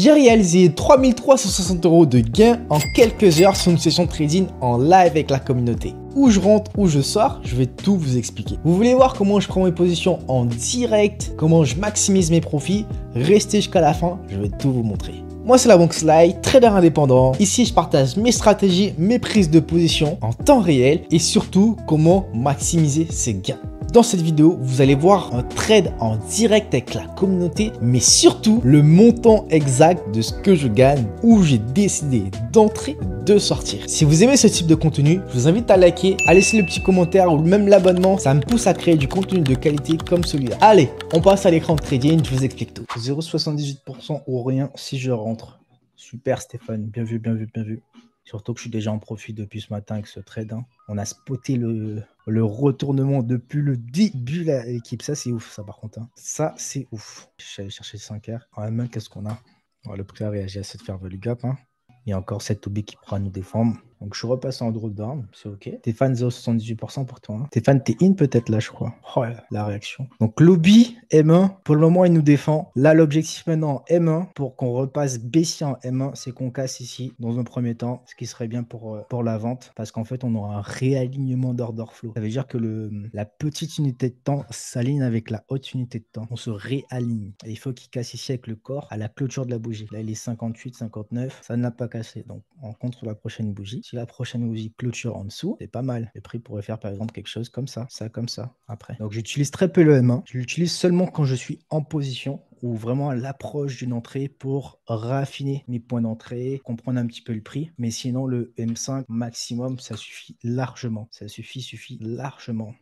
J'ai réalisé 3360 € de gains en quelques heures sur une session de trading en live avec la communauté. Où je rentre, où je sors, je vais tout vous expliquer. Vous voulez voir comment je prends mes positions en direct, comment je maximise mes profits? Restez jusqu'à la fin, je vais tout vous montrer. Moi c'est la banque Sly, trader indépendant. Ici je partage mes stratégies, mes prises de position en temps réel et surtout comment maximiser ses gains. Dans cette vidéo, vous allez voir un trade en direct avec la communauté, mais surtout le montant exact de ce que je gagne, où j'ai décidé d'entrer, de sortir. Si vous aimez ce type de contenu, je vous invite à liker, à laisser le petit commentaire ou même l'abonnement. Ça me pousse à créer du contenu de qualité comme celui-là. Allez, on passe à l'écran de trading, je vous explique tout. 0,78% ou rien si je rentre. Super Stéphane, bien vu, bien vu, bien vu. Surtout que je suis déjà en profit depuis ce matin avec ce trade. On a spoté le retournement depuis le début de l'équipe. Ça, c'est ouf, ça, par contre. Ça, c'est ouf. Je suis allé chercher 5 R. En M1, qu'est-ce qu'on a? Le prix a réagi à cette faire value gap. Il y a encore cette OB qui pourra nous défendre. Donc, je suis repassé en drawdown. C'est OK. Stéphane, 0,78% pour toi. Stéphane, t'es in peut-être là, je crois. Oh, la réaction. Donc, lobby M1. Pour le moment, il nous défend. Là, l'objectif maintenant, M1, pour qu'on repasse baissier en M1, c'est qu'on casse ici, dans un premier temps, ce qui serait bien pour la vente. Parce qu'en fait, on aura un réalignement d'order flow. Ça veut dire que la petite unité de temps s'aligne avec la haute unité de temps. On se réaligne. Et il faut qu'il casse ici avec le corps à la clôture de la bougie. Là, il est 58, 59. Ça ne l'a pas cassé. Donc, on compte sur la prochaine bougie. Si la prochaine bougie clôture en dessous, c'est pas mal. Le prix pourrait faire par exemple quelque chose comme ça comme ça, après. Donc j'utilise très peu le M1. Je l'utilise seulement quand je suis en position ou vraiment à l'approche d'une entrée pour raffiner mes points d'entrée, comprendre un petit peu le prix. Mais sinon, le M5 maximum, ça suffit largement. Ça suffit largement.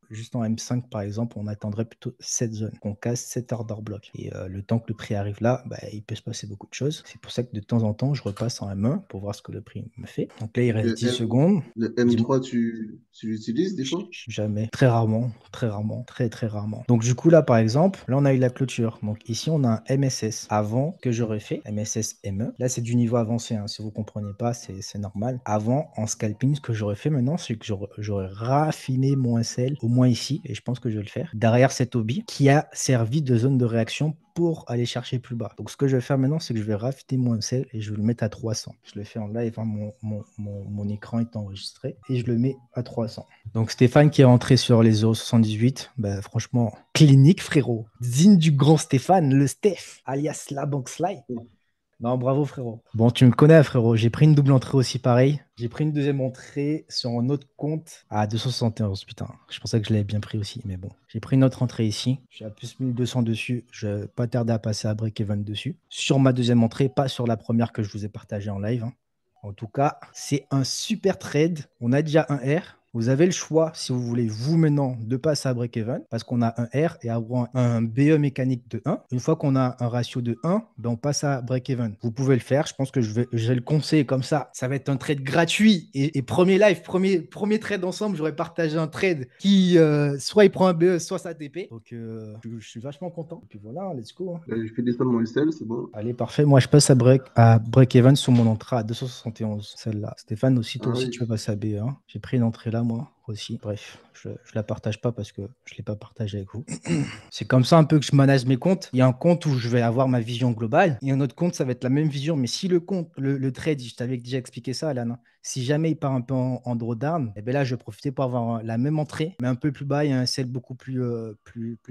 Juste en M5, par exemple, on attendrait plutôt cette zone, qu'on casse cet order block. Et le temps que le prix arrive là, il peut se passer beaucoup de choses. C'est pour ça que de temps en temps, je repasse en M1 pour voir ce que le prix me fait. Donc là, il reste 10 secondes. Le M3, tu l'utilises des fois? Jamais. Très rarement. Très rarement. Très, très rarement. Donc du coup, là, par exemple, là, on a eu la clôture. Donc ici, on a un MSS. Avant que j'aurais fait MSS M1. Là, c'est du niveau avancé. Si vous ne comprenez pas, c'est normal. Avant, en scalping, ce que j'aurais fait maintenant, c'est que j'aurais raffiné mon SL au moins ici, et je pense que je vais le faire, derrière cette OBI qui a servi de zone de réaction pour aller chercher plus bas. Donc ce que je vais faire maintenant, c'est que je vais raffiner mon SL et je vais le mettre à 300. Je le fais en live, mon écran est enregistré, et je le mets à 300. Donc Stéphane qui est rentré sur les 0,78, franchement, clinique frérot. Digne du grand Stéphane, le Steph, alias la banque Sly. Non, bravo frérot. Bon, tu me connais frérot, j'ai pris une double entrée aussi pareil. J'ai pris une deuxième entrée sur un autre compte à 271, putain. Je pensais que je l'avais bien pris aussi, mais bon. J'ai pris une autre entrée ici, je suis à plus 1200 dessus, je vais pas tarder à passer à break-even dessus. Sur ma deuxième entrée, pas sur la première que je vous ai partagée en live. En tout cas, c'est un super trade. On a déjà un R. Vous avez le choix, si vous voulez, vous maintenant, de passer à break-even, parce qu'on a un R et avoir un BE mécanique de 1. Une fois qu'on a un ratio de 1, on passe à break-even. Vous pouvez le faire. Je pense que je vais le conseiller comme ça. Ça va être un trade gratuit. Et premier live, premier trade ensemble, j'aurais partagé un trade qui, soit il prend un BE, soit ça TP. Donc, je suis vachement content. Et puis voilà, let's go. Je fais descendre mon SL, c'est bon. Allez, parfait. Moi, je passe à break-even sur mon entrée à 271, celle-là. Stéphane, aussi, toi Ah aussi, oui. tu veux passer à BE. J'ai pris une entrée là, moi aussi. Bref, je la partage pas parce que je ne l'ai pas partagé avec vous. C'est comme ça un peu que je manage mes comptes. Il y a un compte où je vais avoir ma vision globale. Il y a un autre compte, ça va être la même vision. Mais si le compte, le trade, je t'avais déjà expliqué ça, Alan, si jamais il part un peu en drawdown, et bien là, je vais profiter pour avoir la même entrée, mais un peu plus bas et un sell beaucoup plus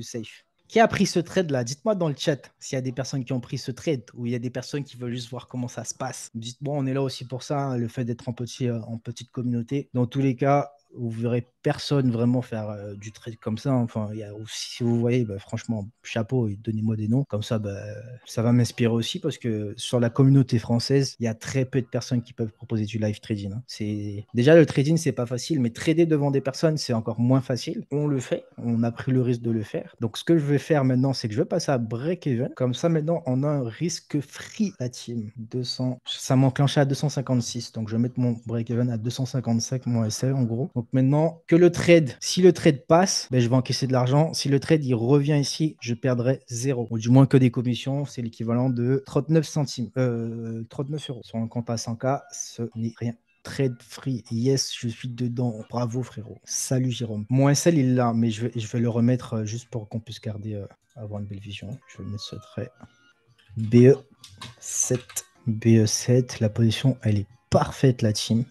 safe. Qui a pris ce trade-là? Dites-moi dans le chat s'il y a des personnes qui ont pris ce trade ou il y a des personnes qui veulent juste voir comment ça se passe. Dites-moi, on est là aussi pour ça, le fait d'être en petite communauté. Dans tous les cas, vous verrez personne vraiment faire du trade comme ça. Enfin, il y a aussi, si vous voyez, franchement, chapeau et donnez-moi des noms. Comme ça, ça va m'inspirer aussi parce que sur la communauté française, il y a très peu de personnes qui peuvent proposer du live trading. Déjà, le trading, c'est pas facile, mais trader devant des personnes, c'est encore moins facile. On le fait, on a pris le risque de le faire. Donc, ce que je vais faire maintenant, c'est que je vais passer à break-even. Comme ça, maintenant, on a un risque free, la team. 200, ça m'enclenchait à 256. Donc, je vais mettre mon break-even à 255, mon SL en gros. Donc, maintenant, que le trade, si le trade passe, je vais encaisser de l'argent. Si le trade, il revient ici, je perdrai 0. Ou du moins que des commissions, c'est l'équivalent de 39 centimes. 39 euros. Sur un compte à 100K, ce n'est rien. Trade free, yes, je suis dedans. Bravo frérot. Salut Jérôme. Mon SL il est là, mais je vais le remettre juste pour qu'on puisse garder, avoir une belle vision. Je vais mettre ce trait. BE. 7, BE7, la position, elle est parfaite, la team.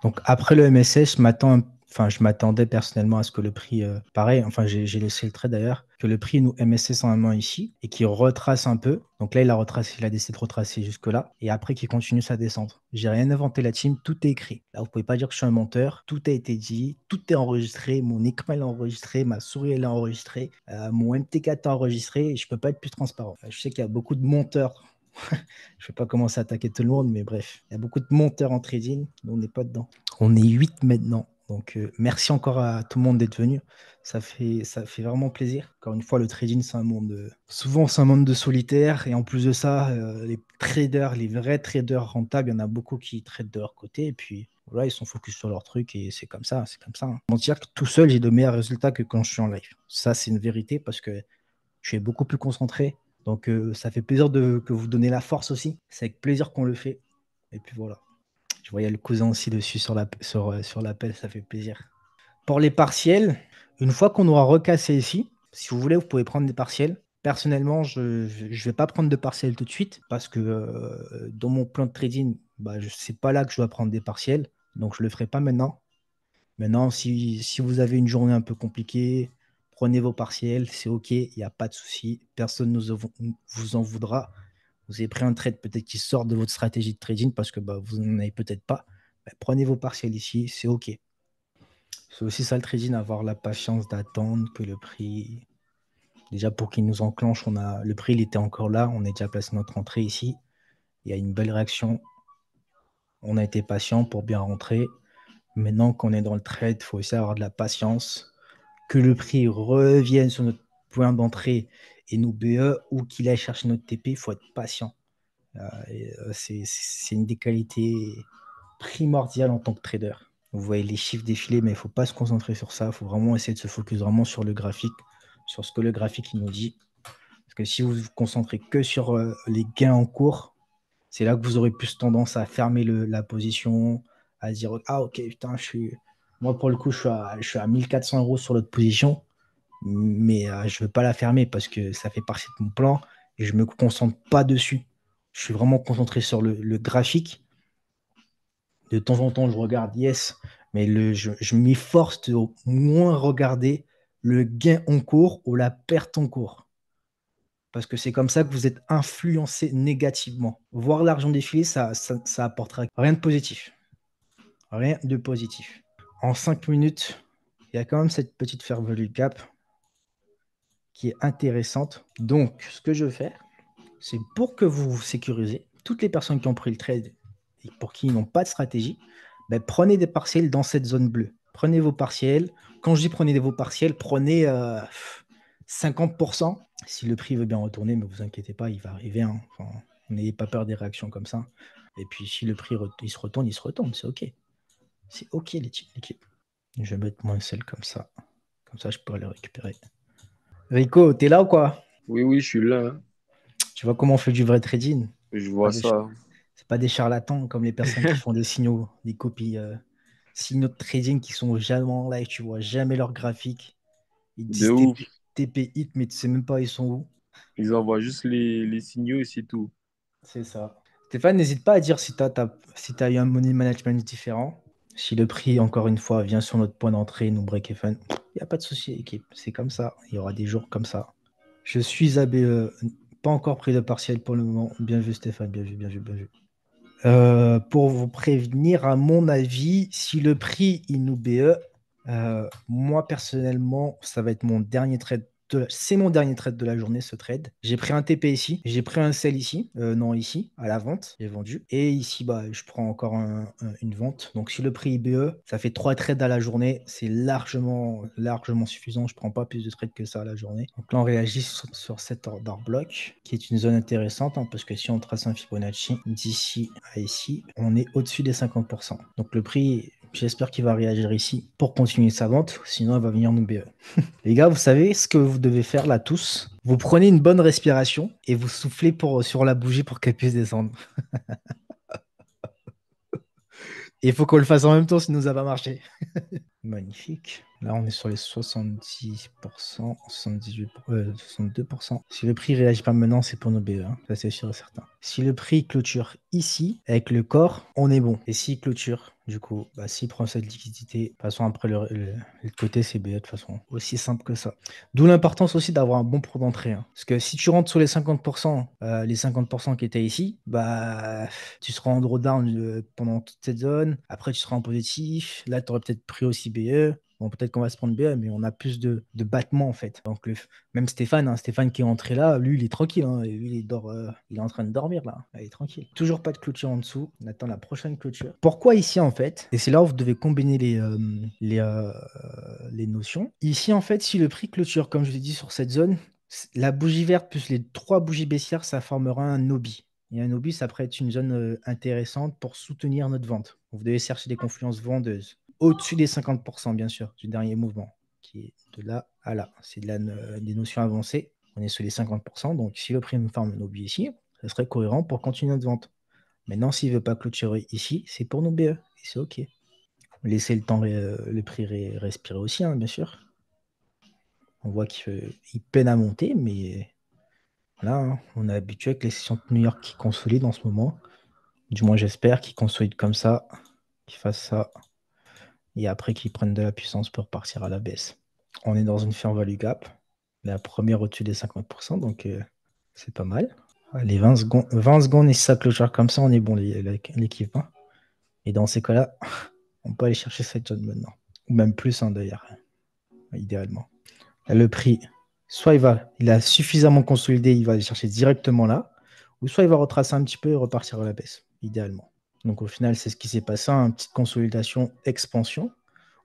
Donc, après le MSS, je m'attendais personnellement à ce que le prix, pareil, enfin, j'ai laissé le trade d'ailleurs, que le prix nous MSS en un main ici et qu'il retrace un peu. Donc là, il a retracé, il a décidé de retracer jusque-là et après qu'il continue sa descente. J'ai rien inventé, la team, tout est écrit. Là, vous pouvez pas dire que je suis un menteur, tout a été dit, tout est enregistré, mon écran est enregistré, ma souris elle est enregistrée, mon MT4 est enregistré et je peux pas être plus transparent. Je sais qu'il y a beaucoup de monteurs. Je vais pas commencer à attaquer tout le monde, mais bref, il y a beaucoup de monteurs en trading, nous on n'est pas dedans. On est 8 maintenant. Donc, merci encore à tout le monde d'être venu. Ça fait vraiment plaisir. Encore une fois, le trading, c'est un monde. Souvent, c'est un monde de solitaire. Et en plus de ça, les traders, les vrais traders rentables, il y en a beaucoup qui tradent de leur côté. Et puis, voilà, ils sont focus sur leur truc. Et c'est comme ça. C'est comme ça. Mentir que tout seul, j'ai de meilleurs résultats que quand je suis en live. Ça, c'est une vérité parce que je suis beaucoup plus concentré. Donc, ça fait plaisir que vous donnez la force aussi. C'est avec plaisir qu'on le fait. Et puis voilà. Je voyais le cousin aussi dessus sur l'appel, ça fait plaisir. Pour les partiels, une fois qu'on aura recassé ici, si vous voulez, vous pouvez prendre des partiels. Personnellement, je ne vais pas prendre de partiels tout de suite parce que dans mon plan de trading, bah, c'est pas là que je dois prendre des partiels. Donc, je ne le ferai pas maintenant. Maintenant, si vous avez une journée un peu compliquée, prenez vos partiels, c'est OK, il n'y a pas de souci. Personne ne vous en voudra. Vous avez pris un trade peut-être qui sort de votre stratégie de trading parce que bah, vous n'en avez peut-être pas. Bah, prenez vos partiels ici, c'est OK. C'est aussi ça le trading, avoir la patience d'attendre que le prix. Déjà pour qu'il nous enclenche, le prix il était encore là, on a déjà placé notre entrée ici. Il y a une belle réaction. On a été patient pour bien rentrer. Maintenant qu'on est dans le trade, il faut aussi avoir de la patience. Que le prix revienne sur notre point d'entrée et nous BE ou qu'il aille chercher notre TP, il faut être patient. C'est une des qualités primordiales en tant que trader. Vous voyez les chiffres défiler, mais il ne faut pas se concentrer sur ça. Il faut vraiment essayer de se focus vraiment sur le graphique, sur ce que le graphique il nous dit. Parce que si vous vous concentrez que sur les gains en cours, c'est là que vous aurez plus tendance à fermer la position, à dire ah ok, putain, moi pour le coup, je suis à 1400 euros sur l'autre position, mais je ne veux pas la fermer parce que ça fait partie de mon plan et je ne me concentre pas dessus. Je suis vraiment concentré sur le graphique. De temps en temps, je regarde, yes, mais je m'efforce de au moins regarder le gain en cours ou la perte en cours. Parce que c'est comme ça que vous êtes influencé négativement. Voir l'argent défiler, ça apportera rien de positif. Rien de positif. En 5 minutes, il y a quand même cette petite fair value gap qui est intéressante. Donc, ce que je vais faire, c'est pour que vous vous sécurisez, toutes les personnes qui ont pris le trade et pour qui ils n'ont pas de stratégie, ben, prenez des partiels dans cette zone bleue. Prenez vos partiels. Quand je dis prenez vos partiels, prenez 50%. Si le prix veut bien retourner, mais vous inquiétez pas, il va arriver. Hein. Enfin, n'ayez pas peur des réactions comme ça. Et puis, si le prix il se retourne, c'est OK. C'est OK, l'équipe. Je vais mettre moins celle comme ça. Comme ça, je pourrais le récupérer. Rico, t'es là ou quoi? Oui, oui, je suis là, hein. Tu vois comment on fait du vrai trading? Je Pas vois des, ça. c'est pas des charlatans comme les personnes qui font des signaux, des copies, signaux de trading qui sont jamais en live, tu vois jamais leur graphique. Ils De disent ouf. TP hit, mais tu sais même pas ils sont où. Ils envoient juste les signaux et c'est tout. C'est ça. Stéphane, n'hésite pas à dire si t'as eu un money management différent. Si le prix, encore une fois, vient sur notre point d'entrée, nous break even, il n'y a pas de souci, équipe. C'est comme ça. Il y aura des jours comme ça. Je suis à BE, pas encore pris de partiel pour le moment. Bien vu, Stéphane, bien vu, bien vu, bien vu. Pour vous prévenir, à mon avis, si le prix il nous BE, moi personnellement, ça va être mon dernier trade. C'est mon dernier trade de la journée, ce trade. J'ai pris un TP ici, j'ai pris un sell ici, non ici, à la vente, j'ai vendu. Et ici, bah, je prends encore une vente. Donc si le prix IBE, ça fait 3 trades à la journée, c'est largement suffisant. Je prends pas plus de trades que ça à la journée. Donc là, on réagit sur cet order block, qui est une zone intéressante, hein, parce que si on trace un Fibonacci d'ici à ici, on est au-dessus des 50%. Donc le prix, j'espère qu'il va réagir ici pour continuer sa vente, sinon il va venir nous BE. Les gars, vous savez ce que vous devez faire là tous? Vous prenez une bonne respiration et vous soufflez sur la bougie pour qu'elle puisse descendre. Et il faut qu'on le fasse en même temps, sinon ça va marcher. Magnifique. Là, on est sur les 70%, 62%. Si le prix réagit pas maintenant, c'est pour nos BE, hein. Ça c'est sûr et certain. Si le prix clôture ici, avec le corps, on est bon. Et s'il clôture, du coup, bah, s'il prend cette liquidité, de toute façon, après le côté, c'est BE de toute façon. Aussi simple que ça. D'où l'importance aussi d'avoir un bon pro d'entrée, hein. Parce que si tu rentres sur les 50% qui étaient ici, bah, tu seras en drawdown pendant toute cette zone. Après, tu seras en positif. Là, tu aurais peut-être pris aussi BE. Bon, peut-être qu'on va se prendre BE, mais on a plus de battements en fait. Donc, même Stéphane, hein, Stéphane qui est entré là, lui, il est tranquille, hein. Et lui, il est en train de dormir là. Il est tranquille. Toujours pas de clôture en dessous. On attend la prochaine clôture. Pourquoi ici en fait? Et c'est là où vous devez combiner les notions. Ici, en fait, si le prix clôture, comme je l'ai dit, sur cette zone, la bougie verte plus les 3 bougies baissières, ça formera un Obi. Et un Obi, ça pourrait être une zone intéressante pour soutenir notre vente. Vous devez chercher des confluences vendeuses. Au-dessus des 50%, bien sûr, du dernier mouvement, qui est de là à là. C'est des notions avancées. On est sur les 50%. Donc, si le prix me forme un Obi ici, ça serait cohérent pour continuer notre vente. Maintenant, s'il ne veut pas clôturer ici, c'est pour nos BE. Et c'est OK. Laissez le temps, le prix respirer aussi, hein, bien sûr. On voit qu'il peine à monter, mais là, hein, on est habitué avec les sessions de New York qui consolident en ce moment. Du moins, j'espère qu'ils consolident comme ça, qu'ils fassent ça, et après qu'ils prennent de la puissance pour partir à la baisse. On est dans une fair value gap, la première au-dessus des 50%, donc c'est pas mal. Allez, 20 secondes et si ça clôture comme ça, on est bon, l'équipe, hein. Et dans ces cas-là, on peut aller chercher cette zone maintenant. Ou même plus, hein, d'ailleurs, idéalement. Là, le prix, soit il a suffisamment consolidé, il va aller chercher directement là, ou soit il va retracer un petit peu et repartir à la baisse, idéalement. Donc au final, c'est ce qui s'est passé, hein, une petite consolidation, expansion.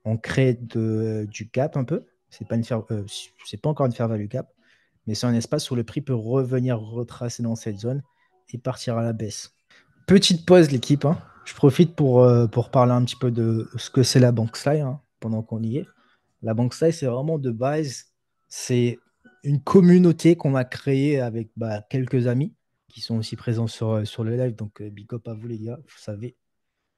On crée du gap un peu. C'est pas encore une fair value gap, mais c'est un espace où le prix peut revenir retracer dans cette zone et partir à la baisse. Petite pause, l'équipe, hein. Je profite pour parler un petit peu de ce que c'est la banque Sly, hein, pendant qu'on y est. La banque Sly, c'est vraiment de base, c'est une communauté qu'on a créée avec quelques amis qui sont aussi présents sur le live. Donc, big up à vous, les gars, vous savez.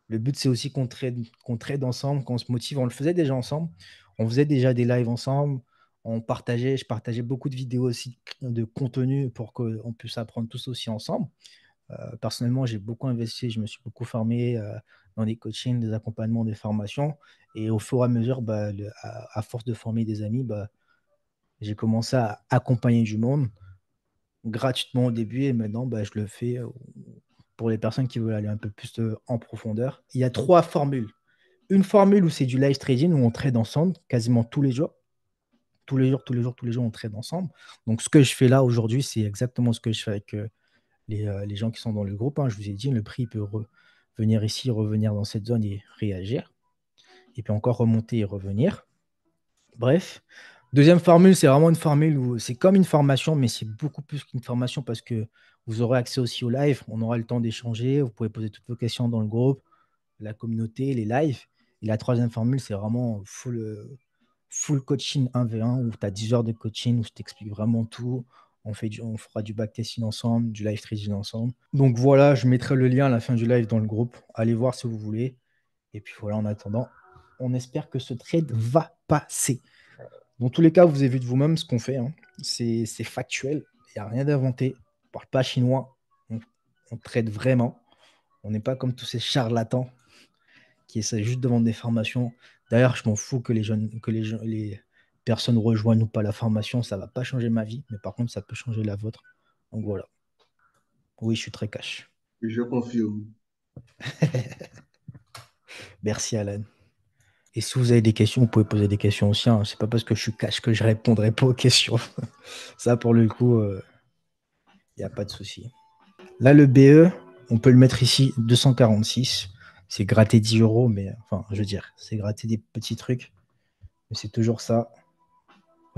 Le but, c'est aussi qu'on trade ensemble, qu'on se motive. On le faisait déjà ensemble. On faisait déjà des lives ensemble. Je partageais beaucoup de vidéos aussi de contenu pour qu'on puisse apprendre tous aussi ensemble. Personnellement, j'ai beaucoup investi, je me suis beaucoup formé dans des coachings, des accompagnements, des formations. Et au fur et à mesure, à force de former des amis, j'ai commencé à accompagner du monde gratuitement au début. Et maintenant, je le fais pour les personnes qui veulent aller un peu plus en profondeur. Il y a 3 formules. Une formule où c'est du live trading, où on trade ensemble quasiment tous les jours. Tous les jours, on trade ensemble. Donc, ce que je fais là aujourd'hui, c'est exactement ce que je fais avec les gens qui sont dans le groupe, hein. Je vous ai dit, le prix peut venir ici, revenir dans cette zone et réagir. Et puis encore remonter et revenir. Bref. Deuxième formule, c'est vraiment une formule où c'est comme une formation, mais c'est beaucoup plus qu'une formation parce que vous aurez accès aussi au live. On aura le temps d'échanger. Vous pouvez poser toutes vos questions dans le groupe, la communauté, les lives. Et la troisième formule, c'est vraiment full coaching 1v1 où tu as 10 heures de coaching où je t'explique vraiment tout. On fera du backtesting ensemble, du live trading ensemble. Donc voilà, je mettrai le lien à la fin du live dans le groupe. Allez voir si vous voulez. Et puis voilà, en attendant, on espère que ce trade va passer. Dans tous les cas, vous avez vu de vous-même ce qu'on fait, hein. C'est factuel. Il n'y a rien d'inventé. On ne parle pas chinois. On trade vraiment. On n'est pas comme tous ces charlatans qui essaient juste de vendre des formations. D'ailleurs, je m'en fous que les personnes rejoignent ou pas la formation. Ça ne va pas changer ma vie. Mais par contre, ça peut changer la vôtre. Donc voilà. Oui, je suis très cash. Je confirme. Merci, Alan. Et si vous avez des questions, vous pouvez poser des questions aussi, hein. C'est pas parce que je suis cash que je répondrai pas aux questions. Ça, pour le coup, il n'y a pas de souci. Là, le BE, on peut le mettre ici, 246. C'est gratter 10 euros, mais enfin, je veux dire, c'est gratter des petits trucs. Mais c'est toujours ça.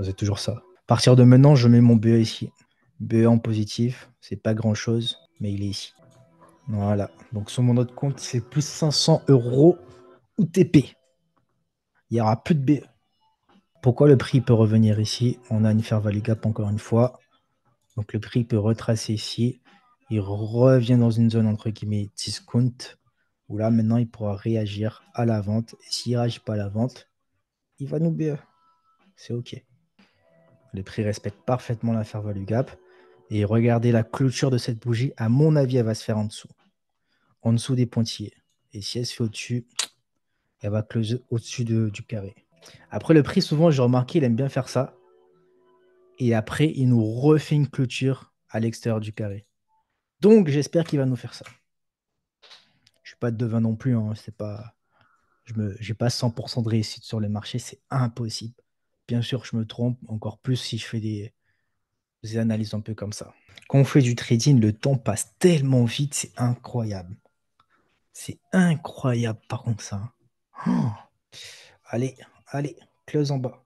C'est toujours ça. À partir de maintenant, je mets mon BE ici. BE en positif, c'est pas grand chose, mais il est ici. Voilà. Donc sur mon autre compte, c'est plus 500 euros UTP. Il n'y aura plus de BE. Pourquoi le prix peut revenir ici? On a une fair value gap encore une fois. Donc le prix peut retracer ici. Il revient dans une zone entre guillemets discount. Où là maintenant il pourra réagir à la vente. Et s'il ne réagit pas à la vente, il va nous BE. C'est OK. Le prix respecte parfaitement la fair value gap. Et regardez la clôture de cette bougie. À mon avis, elle va se faire en dessous. En dessous des pointillés. Et si elle se fait au-dessus, elle va closer au-dessus du carré. Après, le prix, souvent, j'ai remarqué, il aime bien faire ça. Et après, il nous refait une clôture à l'extérieur du carré. Donc, j'espère qu'il va nous faire ça. Je ne suis pas devin non plus. Hein. C'est pas... Je n'ai pas 100% de réussite sur le marché. C'est impossible. Bien sûr, je me trompe encore plus si je fais des analyses un peu comme ça. Quand on fait du trading, le temps passe tellement vite. C'est incroyable. C'est incroyable, par contre, ça. Oh. Allez, close en bas.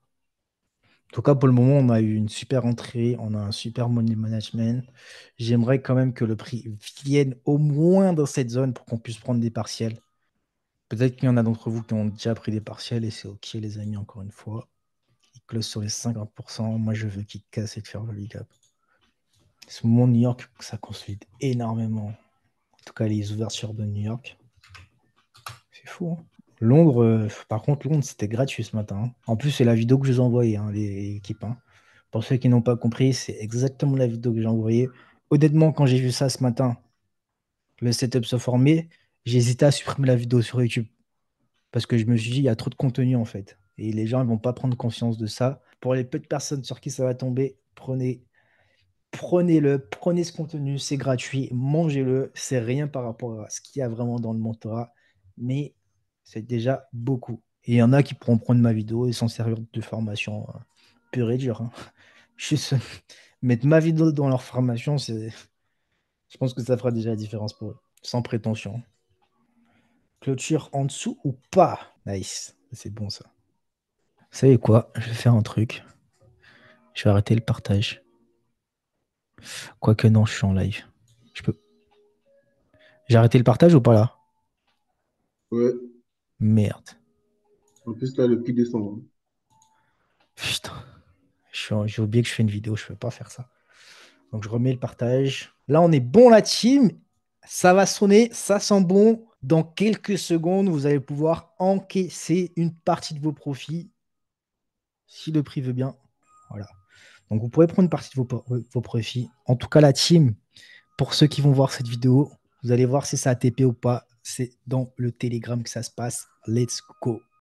En tout cas, pour le moment, on a eu une super entrée, on a un super money management. J'aimerais quand même que le prix vienne au moins dans cette zone pour qu'on puisse prendre des partiels. Peut-être qu'il y en a d'entre vous qui ont déjà pris des partiels et c'est OK, les amis, encore une fois. Il close sur les 50%. Moi, je veux qu'il casse et de faire le gap. Ce moment, New York, ça consolide énormément. En tout cas, les ouvertures de New York. C'est fou, hein. Londres, par contre, Londres, c'était gratuit ce matin. Hein. En plus, c'est la vidéo que je vous ai envoyée, hein, les équipes. Hein. Pour ceux qui n'ont pas compris, c'est exactement la vidéo que j'ai envoyée. Honnêtement, quand j'ai vu ça ce matin, le setup se former, j'ai hésité à supprimer la vidéo sur YouTube. Parce que je me suis dit, il y a trop de contenu en fait. Et les gens ne vont pas prendre conscience de ça. Pour les peu de personnes sur qui ça va tomber, prenez-le, prenez ce contenu, c'est gratuit, mangez-le. C'est rien par rapport à ce qu'il y a vraiment dans le mentorat. Mais c'est déjà beaucoup. Et il y en a qui pourront prendre ma vidéo et s'en servir de formation pure et dure. Hein. Juste mettre ma vidéo dans leur formation, je pense que ça fera déjà la différence pour eux. Sans prétention. Clôture en dessous ou pas? Nice. C'est bon ça. Vous savez quoi? Je vais faire un truc. Je vais arrêter le partage. Quoique non, je suis en live. Je peux. J'ai arrêté le partage ou pas là? Ouais. Merde. En plus, là, le prix descend. Hein. Putain. J'ai oublié que je fais une vidéo, je ne peux pas faire ça. Donc je remets le partage. Là, on est bon la team. Ça va sonner, ça sent bon. Dans quelques secondes, vous allez pouvoir encaisser une partie de vos profits. Si le prix veut bien. Voilà. Donc vous pourrez prendre une partie de vos profits. En tout cas, la team, pour ceux qui vont voir cette vidéo, vous allez voir si ça a TP ou pas. C'est dans le Telegram que ça se passe. Let's go.